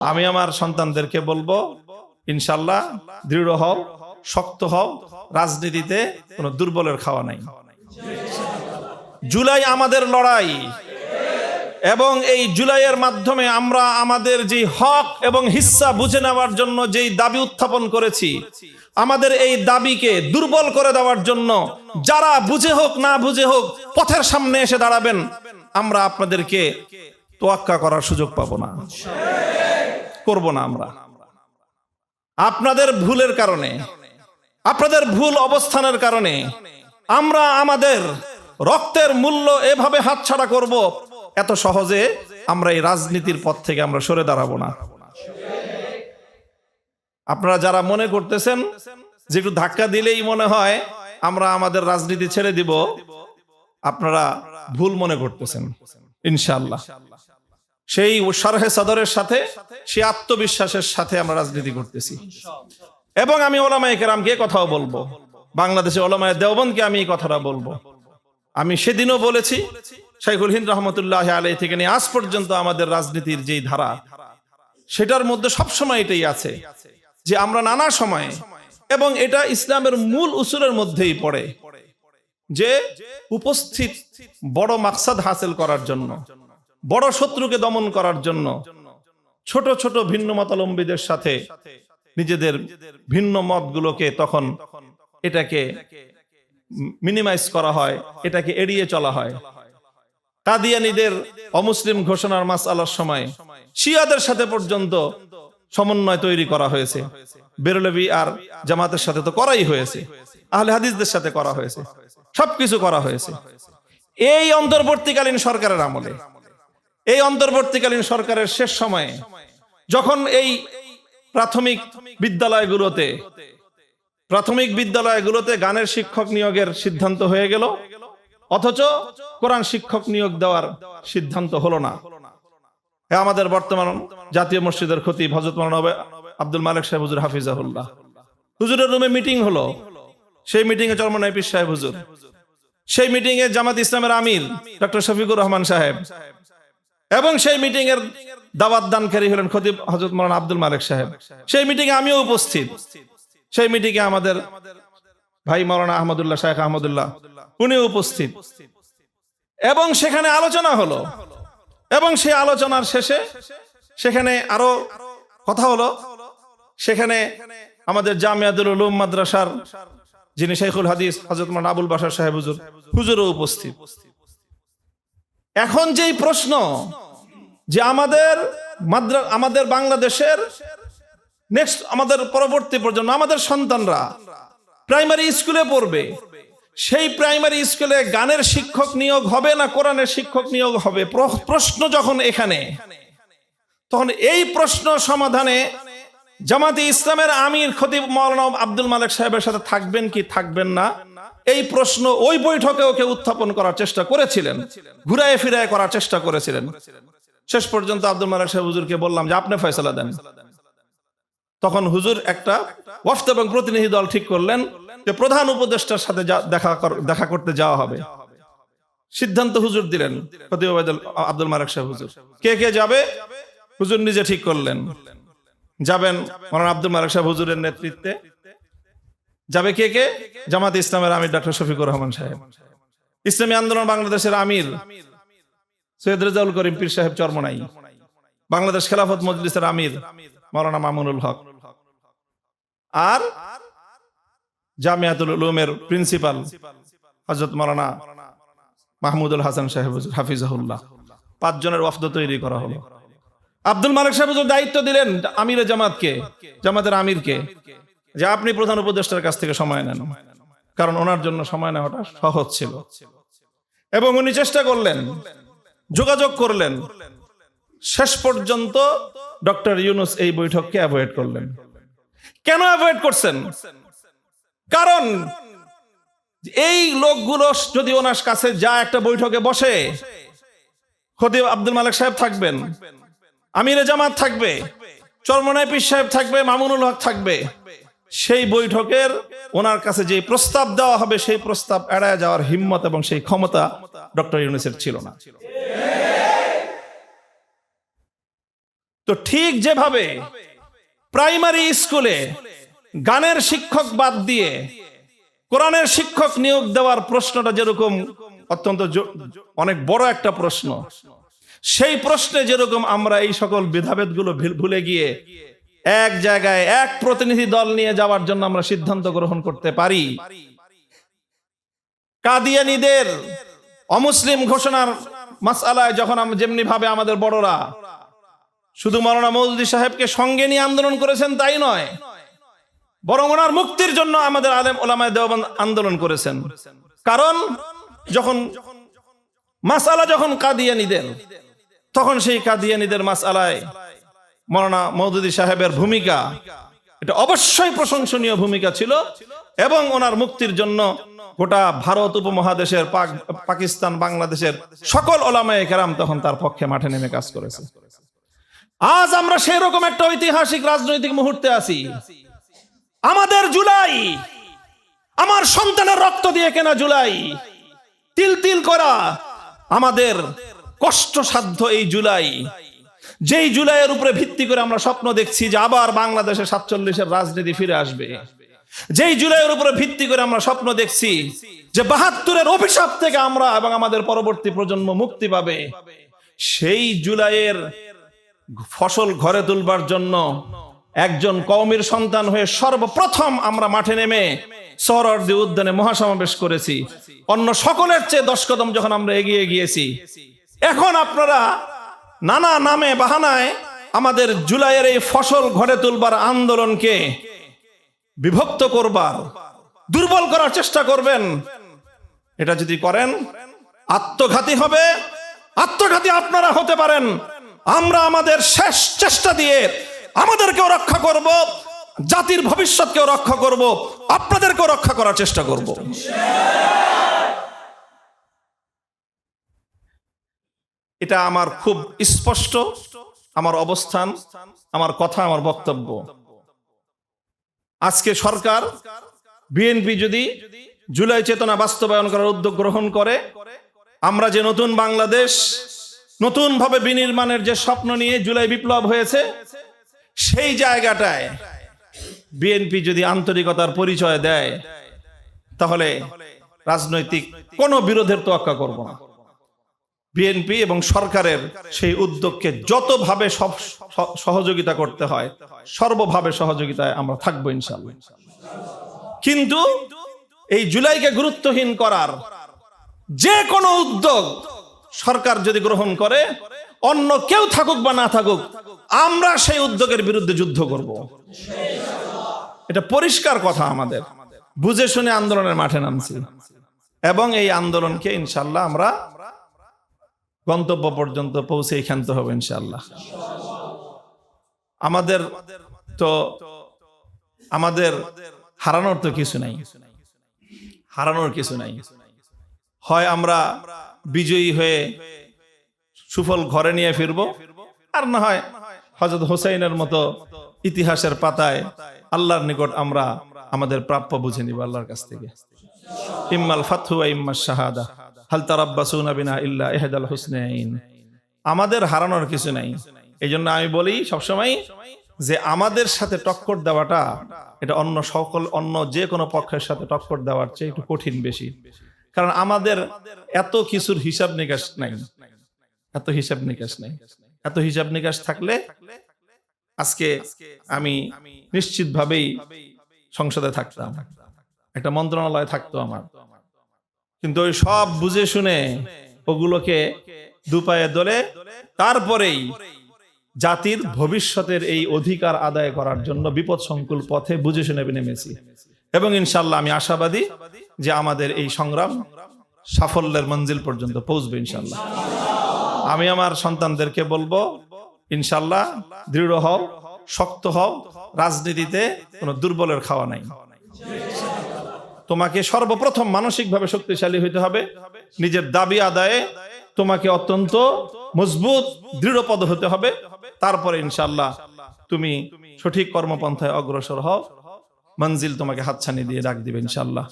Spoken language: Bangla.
আমি আমার সন্তানদেরকে বলবো, ইনশাল্লাহ দৃঢ় হও, শক্ত হও, রাজনীতিতে কোনো দুর্বলের খাওয়া নাই। জুলাই আমাদের লড়াই, এবং এই জুলাইয়ের মাধ্যমে আমরা আমাদের যে হক এবং হিস্সা বুঝে নেওয়ার জন্য যেই দাবি উত্থাপন করেছি, আমাদের এই দাবিকে দুর্বল করে দেওয়ার জন্য যারা বুঝে হোক না বুঝে হোক পথের সামনে এসে দাঁড়াবেন, আমরা আপনাদেরকে তোয়াক্কা করার সুযোগ পাবো না, করব না। আমরা আপনাদের ভুলের কারণে, আপনাদের ভুল অবস্থানের কারণে আমরা আমাদের রক্তের মূল্য এভাবে হাতছাড়া করব, এত সহজে আমরা এই রাজনীতির পথ থেকে আমরা সরে দাঁড়াবো না। আপনারা যারা মনে করতেছেন যে একটু ধাক্কা দিলেই মনে হয় আমরা আমাদের রাজনীতি ছেড়ে দিব, আপনারা ভুল মনে করতেছেন। ইনশাআল্লাহ সেই শারহে সদরের সাথে, সেই আত্মবিশ্বাসের সাথে আমরা রাজনীতি করতেছি। এবং আমি ওলামায়ে কেরামকে কথাও বলবো, বাংলাদেশে ওলামায়ে দেওবন্দকে আমি এই কথাটা বলবো। আমি সেদিনও বলেছি, শাইখুল হিন্দ রহমতুল্লাহ আলাইহি থেকে নিয়ে আজ পর্যন্ত আমাদের রাজনীতির যেই ধারা, সেটার মধ্যে সবসময় এটাই আছে যে আমরা নানা সময়ে, এবং এটা ইসলামের মূল উসুলের মধ্যেই পড়ে, যে উপস্থিত বড় মাকসাদ হাসিল করার জন্য, বড় শত্রুকে দমন করার জন্য ছোট ছোট ভিন্ন মতাবলম্বীদের সাথে নিজেদের ভিন্ন মতগুলোকে তখন এটাকে মিনিমাইজ করা হয়, এটাকে এড়িয়ে চলা হয়। কাদিয়ানীদের অমুসলিম ঘোষণার মাসআলার সময় শিয়াদের সাথে পর্যন্ত সমন্বয় তৈরি করা হয়েছে, বেরলভী আর জামাতের সাথে তো করাই হয়েছে, আহলে হাদিসদের সাথে করা হয়েছে, সবকিছু করা হয়েছে। এই অন্তর্বর্তীকালীন সরকারের আমলে, এই অন্তর্বর্তীকালীন সরকারের শেষ সময়ে, যখন এই প্রাথমিক বিদ্যালয়গুলোতে গানের শিক্ষক নিয়োগের সিদ্ধান্ত হয়ে গেল, অথচ কোরআন শিক্ষক নিয়োগ দেওয়ার সিদ্ধান্ত হলো না। আমাদের বর্তমান জাতীয় মসজিদের খতিব হযরত মাওলানা আব্দুল মালিক সাহেব হুজুর হাফিজাহুল্লাহ, হুজুরের রুমে মিটিং হলো। সেই মিটিং এ চরমনাই পীর সাহেব হুজুর, সেই মিটিং এ জামাত ইসলামের আমির ডক্টর শফিকুর রহমান সাহেব, এবং সেই মিটিং এর দাওয়াত দানকারী হলেন খতিব হযরত মাওলানা আব্দুল মালিক সাহেব। সেই মিটিং এ আমিও উপস্থিত। সেই মিটিং এ আমাদের ভাই মাওলানা আহমদুল্লাহ, শাইখ আহমদুল্লাহ, উনিও উপস্থিত। এবং সেখানে আলোচনা হলো, এবং সেই আলোচনার শেষে সেখানে আরো কথা হলো। সেখানে আমাদের জামিয়াতুল উলুম মাদ্রাসার যিনি শাইখুল হাদিস হযরত মাওলানা আবুল বাশার সাহেব হুজুরও উপস্থিত। এখন যেই প্রশ্ন যে আমাদের বাংলাদেশের নেক্সট, আমাদের পরবর্তী প্রজন্ম, আমাদের সন্তানরা প্রাইমারি স্কুলে পড়বে, সেই প্রাইমারি স্কুলে গানের শিক্ষক নিয়োগ হবে না কোরআনের শিক্ষক নিয়োগ হবে, প্রশ্ন যখন এখানে, তখন এই প্রশ্ন সমাধানে জামাতে ইসলামের আমির খতিব মাওলানা আব্দুল মালিক সাহেবের সাথে থাকবেন কি থাকবেন না, এই প্রশ্ন ওই বৈঠকে ওকে উত্থাপন করার চেষ্টা করেছিলেন, ঘুরায় ফিরায় করার চেষ্টা করেছিলেন। শেষ পর্যন্ত আব্দুল মালিক সাহেব হুজুরকে বললাম যে আপনি ফয়সালা দেন। তখন হুজুর একটা ওয়াফদ এবং প্রতিনিধি দল ঠিক করলেন যে প্রধান উপদেষ্টার সাথে দেখা করতে যাওয়া হবে। সিদ্ধান্ত হুজুর দিলেন, খতিব আব্দুল মালিক সাহেব হুজুর। কে কে যাবে হুজুর নিজে ঠিক করলেন। যাবেন মাওলানা আব্দুল মালিক সাহেব হুজুরের নেতৃত্বে। যাবে কে কে? জামাত ইসলামের আমির ডক্টর শফিকুর রহমান সাহেব, ইসলামী আন্দোলন বাংলাদেশের আমির সৈয়দ রেজাউল করিম পীর সাহেব চরমনাই, বাংলাদেশ খেলাফত মজলিসের আমির মাওলানা মামুনুল হক, আর জামিয়াতুল উলুমের প্রিন্সিপাল হযরত মাওলানা মাহমুদুল হাসান সাহেব হাফিজাহুল্লাহ। 5 জনের ওয়াফদ তৈরি করা হলো। আব্দুল মালিক সাহেব দায়িত্ব দিলেন আমিরে জামাতকে, জামাতের আমিরকে, যে আপনি প্রধান উপদেষ্টার কাছ থেকে সময় নেন, কারণ ওনার জন্য সময় নেওয়াটা সহজ ছিল। এবং উনি চেষ্টা করলেন, যোগাযোগ করলেন। শেষ পর্যন্ত ডক্টর ইউনূস এই বৈঠককে অ্যাভয়েড করলেন। কেন অ্যাভয়েড করছেন? কারণ এই লোকগুলো যদি ওনার কাছে যা একটা বৈঠকে বসে, খতিব আব্দুল মালিক সাহেব থাকবেন, আমিরে জামাত থাকবে, চরমনাই পীর সাহেব থাকবে, মামুনুল হক থাকবে, সেই বৈঠকের ওনার কাছে যে প্রস্তাব দেওয়া হবে সেই প্রস্তাব এড়ায় যাওয়ার হিম্মত এবং সেই ক্ষমতা ডক্টর ইউনূসের ছিল না। তো ঠিক যেভাবে প্রাইমারি স্কুলে গানের শিক্ষক বাদ দিয়ে কোরআনের শিক্ষক নিয়োগ দেওয়ার প্রশ্নটা যেরকম অত্যন্ত অনেক বড় একটা প্রশ্ন, সেই প্রশ্নে যেরকম আমরা এই সকল ভেদাভেদগুলো ভুলে গিয়ে এক জায়গায় এক প্রতিনিধি দল নিয়ে যাওয়ার জন্য আমরা সিদ্ধান্ত গ্রহণ করতে পারি, কাদিয়ানীদের অমুসলিম ঘোষণার মাসআলায় যখন যেমনি ভাবে আমাদের বড়রা শুধু মাওলানা মওদুদী সাহেবকে সঙ্গে নিয়ে আন্দোলন করেছেন তাই নয়, বরং ওনার মুক্তির জন্য আমাদের আলেম ওলামায়ে দেওবন্দ আন্দোলন করেছেন। কারণ যখন মাসআলা যখন কাদিয়ানীদের, তখন সেই কাদিয়ানীদের মাসআলায় মাওলানা মওদুদী সাহেবের ভূমিকা এটা অবশ্যই প্রশংসনীয় ভূমিকা ছিল, এবং ওনার মুক্তির জন্য গোটা ভারত উপমহাদেশের, পাকিস্তান, বাংলাদেশের সকল ওলামায়ে কেরাম তখন তার পক্ষে মাঠে নেমে কাজ করেছে। আজ আমরা সেই রকম একটা ঐতিহাসিক রাজনৈতিক মুহূর্তে আছি। আমাদের জুলাই, আমার সন্তানের রক্ত দিয়ে কেনা জুলাই, তিল তিল করা আমাদের কষ্টসাধ্য এই জুলাই, যেই জুলাইয়ের উপরে ভিত্তি করে আমরা স্বপ্ন দেখছি যে আবার বাংলাদেশে 47-এর রাজনীতি ফিরে আসবে, যেই জুলাইয়ের উপরে ভিত্তি করে আমরা স্বপ্ন দেখছি যে 72-এর অভিশাপ থেকে আমরা এবং আমাদের পরবর্তী প্রজন্ম মুক্তি পাবে, সেই জুলাইয়ের ফসল ঘরে তুলবার জন্য একজন কওমের সন্তান হয়ে সর্বপ্রথম আমরা মাঠে নেমে সোহরাওয়ার্দী উদ্যানে মহাসমাবেশ করেছি। অন্য সকলের চেয়ে 10 কদম যখন আমরা এগিয়ে গিয়েছি, এখন আপনারা নানা নামে বাহানায় আমাদের জুলাইয়ের এই ফসল ঘরে তুলবার আন্দোলনকে বিভক্ত করবার, দুর্বল করার চেষ্টা করবেন। এটা যদি করেন আত্মঘাতী হবে, আত্মঘাতী আপনারা হতে পারেন। আমরা আমাদের শেষ চেষ্টা দিয়ে আমাদেরকেও রক্ষা করব, জাতির ভবিষ্যৎকেও রক্ষা করব, আপনাদেরকেও রক্ষা করার চেষ্টা করব। এটা আমার খুব স্পষ্ট আমার অবস্থান, আমার কথা, আমার বক্তব্য। আজকে সরকার, বিএনপি যদি জুলাই চেতনা বাস্তবায়ন করার উদ্যোগ গ্রহণ করে, আমরা যে নতুন বাংলাদেশ, নতুন ভাবে বিনির্মাণের যে স্বপ্ন নিয়ে জুলাই বিপ্লব হয়েছে, সেই জায়গাটায় বিএনপি যদি আন্তরিকতার পরিচয় দেয়, তাহলে রাজনৈতিক কোনো বিরোধের তোয়াক্কা করব না। বিএনপি এবং সরকারের সেই উদ্যোগকে যতভাবে সহযোগিতা করতে হয়, সর্বভাবে সহযোগিতায় আমরা থাকবো ইনশাআল্লাহ। কিন্তু এই জুলাইকে গুরুত্বহীন করার যে কোনো উদ্যোগ সরকার যদি গ্রহণ করে, অন্য কেউ থাকুক বা না থাকুক, আমরা সেই উদ্যোগের বিরুদ্ধে যুদ্ধ করব। এটা পরিষ্কার কথা। আমাদের বুঝে শুনে আন্দোলনের মাঠে নামছি, এবং এই আন্দোলনকে ইনশাআল্লাহ আমরা গন্তব্য পর্যন্ত পৌঁছে ক্ষান্ত হবে ইনশাআল্লাহ। আমাদের হারানোর তো কিছু নাই, হারানোর কিছু নাই। হয় আমরা বিজয়ী হয়ে সুফল ঘরে নিয়ে ফিরবো, আর না হয় হযরত হুসাইনের মতো ইতিহাসের পাতায় আল্লাহর নিকট আমরা আমাদের প্রাপ্য বুঝে নিব আল্লাহর কাছ থেকে। ইম্মাল ফাতহু ওয়া ইম্মাশ শাহাদা হাল তারাব্বাসুনা বিনা ইল্লা ইহদাল হুসনাইন। আমাদের হারানোর কিছু নাই। এই জন্য আমি বলি সবসময় যে আমাদের সাথে টক্কর দেওয়াটা এটা অন্য যে কোনো পক্ষের সাথে টক্কর দেওয়ার চেয়ে একটু কঠিন বেশি। কারণ আমাদের এত কিছুর হিসাব নিকাশ নাই, এত হিসাব নিকাশ নাই। এত হিসাব নিকাশ থাকলে আজকে আমি নিশ্চিতভাবেই সংসদে থাকতাম, একটা মন্ত্রণালয় থাকতো আমার। কিন্তু ওই সব বুঝে শুনে ওগুলোকে দুপায়ে দলে তারপরেই জাতির ভবিষ্যতের এই অধিকার আদায় করার জন্য বিপদ সংকুল পথে বুঝে শুনে নেমেছি। এবং ইনশাআল্লাহ আমি আশাবাদী যে আমাদের এই সংগ্রাম সাফল্যের মঞ্জিল পর্যন্ত পৌঁছবে ইনশাআল্লাহ। আমি আমার সন্তানদেরকে বলবো, ইনশাআল্লাহ দৃঢ় হও, শক্ত হও, রাজনীতিতে কোনো দুর্বলের খাওয়া নাই। তোমাকে সর্বপ্রথম মানসিকভাবে শক্তিশালী হইতে হবে, নিজের দাবি আদায়ে তোমাকে অত্যন্ত মজবুত দৃঢ়পদ হতে হবে। তারপরে ইনশাআল্লাহ তুমি সঠিক কর্মপন্থায় অগ্রসর হও, মঞ্জিল তোমাকে হাতছানি দিয়ে ডাক দিবে ইনশাআল্লাহ।